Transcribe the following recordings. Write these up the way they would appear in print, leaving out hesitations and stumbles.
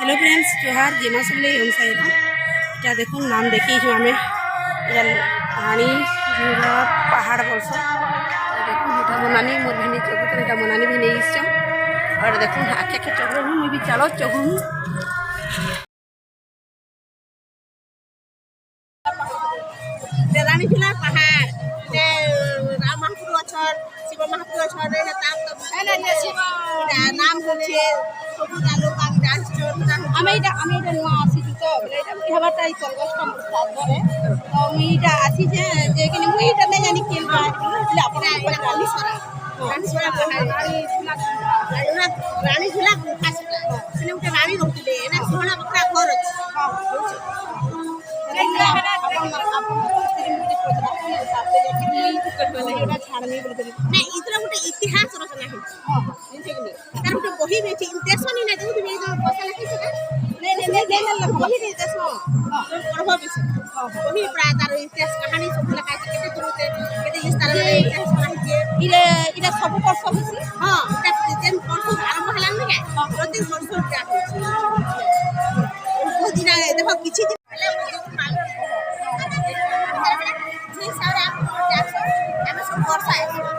hello friends जोहार जेमा सब हम साइरा এটা দেখুন নাম দেখিয়েছি আমি এটা রানী ঝুরা পাহাড় বর্ষ দেখুন এটা মনানি মোর ভিনি চকুত এটা মনানি ভিনি ইসছম আর দেখুন আখে আখে চকুন মুই বি চালো চকুন রানী ঝুলার পাহাড় রাম মহাপুর অছর শিব মহাপুর অছর নাম হচ্ছে সবুজ আলো বাং ডান্স আমি এটা নুয়া আসিছি তো এটা হেবাটা এই চলগস্টা মোর সাথে তো মুই এটা আসি যে কিনি মুই এটা না জানি কেন বলে আপন রানী সরা পাহাড় রানী ঝুলা গুফা সেটা সেটা ଗୋଟେ রানী রହୁଥିଲେ না সোনা বকরা ঘর ଅଛି ନା ଏଇଥିରେ ଗୋଟେ ଇତିହାସ ରଚନା ହେଇଛି ତାର ଗୋଟେ ବହି ବି ଅଛି ଦେଶ ନି ନା ଯୋଉ ବି ବସା ଲେଖି ସେଟା ବହି ରେ ଦେଶ ପଢବ ବିଷୟ ବହି ପ୍ରାୟ ତାର ଇତିହାସ କାହାଣୀ ସବୁ ଲେଖା ଅଛି କେତେ ଦୂରতে କେତେ ସ୍ଥାନ ଇତିହାସ ରହିଛି এটা সব বর্ষ হইছে ହଁ এটা ଯେନ୍ ବର୍ଷ ଆରମ୍ଭ ହେଲାନି କେ ପ୍ରତି ବର୍ଷ ଟା ହଉଛି ବହୁତ ଦିନ ଦେଖ କିଛି ଦିନ ହେଲେ ଆମେ ସବୁ ବର୍ଷ ଆସିବୁ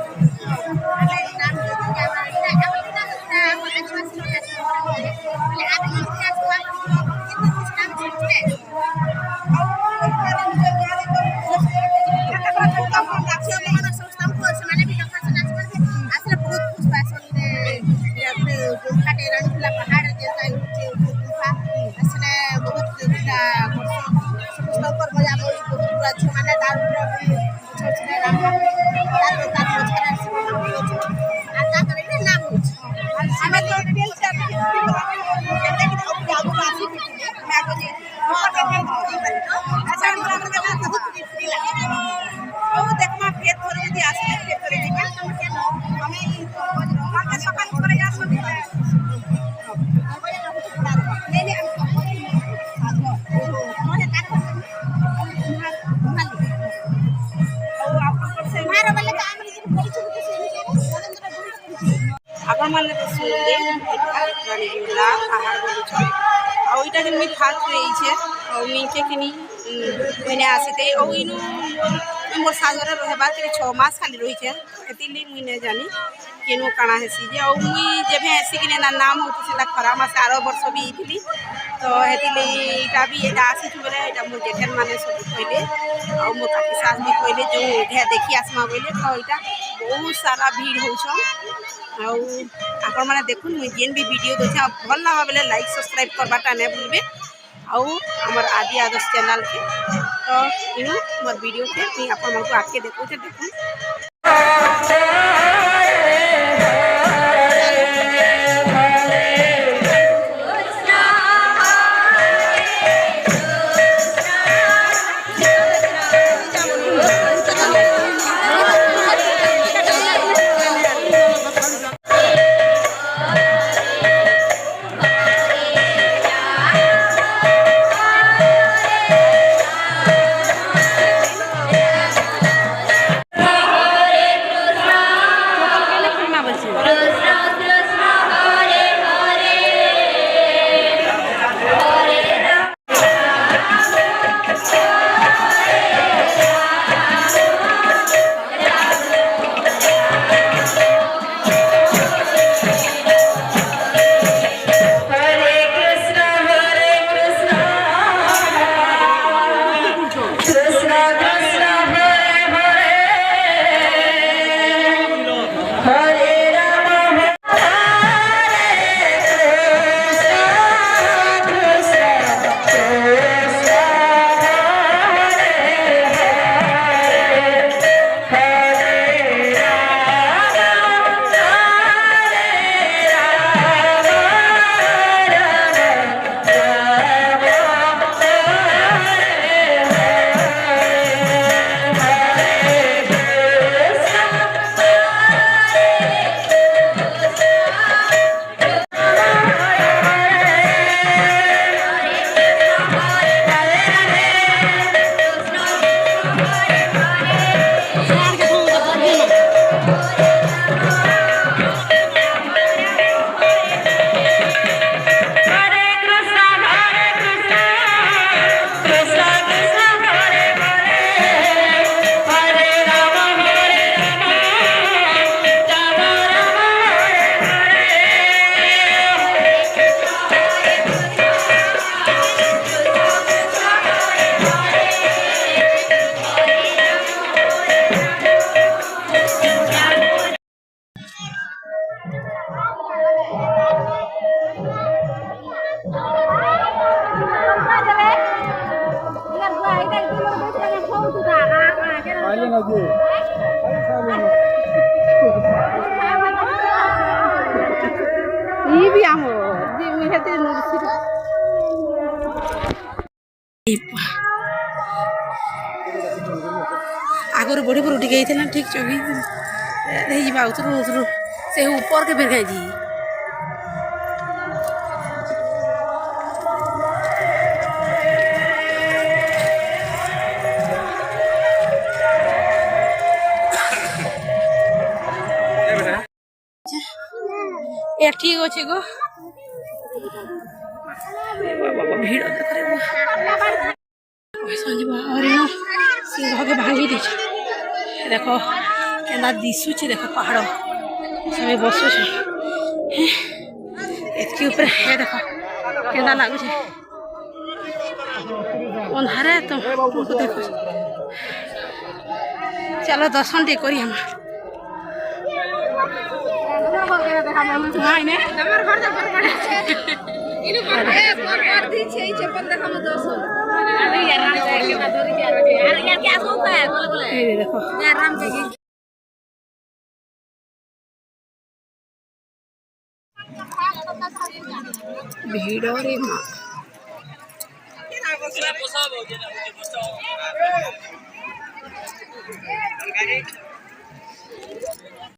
ସେମାନେ ବି ଡକାସନ ଆସିଛନ୍ତି ଆସିଲେ ବହୁତ ଖୁସି ପାଇସନ୍ ରାଣୀଥିଲା ପାହାଡ଼ ଯେନ୍ତା ହେଉଛି ଗୁମ୍ଫା ଆସିଲେ ବହୁତ ସମସ୍ତଙ୍କର ମଜା ବହୁତ ପୁରା ଝିଅମାନେ ତାର ନାମ ହେଉଛି ଆମେ দেখমা ফের ধরে যদি আসে ফের ধরে দিবা আমি সকাল করে আসবো ଆପଣ ମାନେ ତ ଶୁଣିଲେ ରାଣୀ ଝୁଲା ପାହାଡ଼ ବୋଲୁଛ ଆଉ ଏଇଟା ଯେନ୍ ମୁଇଁ ଫାଷ୍ଟ ହେଇଛେ ଆଉ ମୁଇଁକେ କିନି ମୁଇନେ ଆସିତେ ଆଉ ଇନୁ মোর সাগরে রহবার থেকে 6 মাস খালি রয়েছে এতিলি মুই নে জানি কেনু কাଣା হেসি যে ଆଉ মুই যেবে আসিকিনে না নাম হচ্ছে সেটা খরা মাসে আরো বর্ষ বি ইতিলি তো এতিলি এটা বি এটা আসিছু বলে এটা মোর জেঠেন মানে সব কইলে ଆଉ ମୋ କାକି ଶାଶ ବି କହିଲେ ଯେଉଁ ଏଠିଆ ଦେଖି ଆସମା ବୋଇଲେ ତ ଏଇଟା ବହୁତ ସାରା ଭିଡ଼ ହଉଛ ଆଉ ଆପଣମାନେ ଦେଖୁନ୍ ମୁଇଁ ଯେନ୍ ବି ଭିଡ଼ିଓ ଦଉଛେ ଆଉ ଭଲ୍ ଲାଗ୍ବା ବେଲେ ଲାଇକ୍ ସବସ୍କ୍ରାଇବ୍ କରବାଟା ନାଇଁ ଭୁଲବେ ଆଉ আমার আদি আদর্শ চ্যানেলকে তো ইনু মোর ভিডিওকে মুই আপনার আগে দেখুছে দেখুন ये भी आम जी मुझे ते नोटिस आगुरी बड़ी पर उठी गई थी ना ठीक चौकी जा उतरू उतरू से ऊपर के फिर गई जी ये ठीक अच्छे गो बाबा भीड़ देख रे हरिण सिंह के भांगी दी देख केना दिशुचे देख पहाड़ सब बसुचे इतके ऊपर है देख केना लगुचे अंधारे तुमको देखो चलो दर्शन टे करी हम देखो भीड़ रे माँ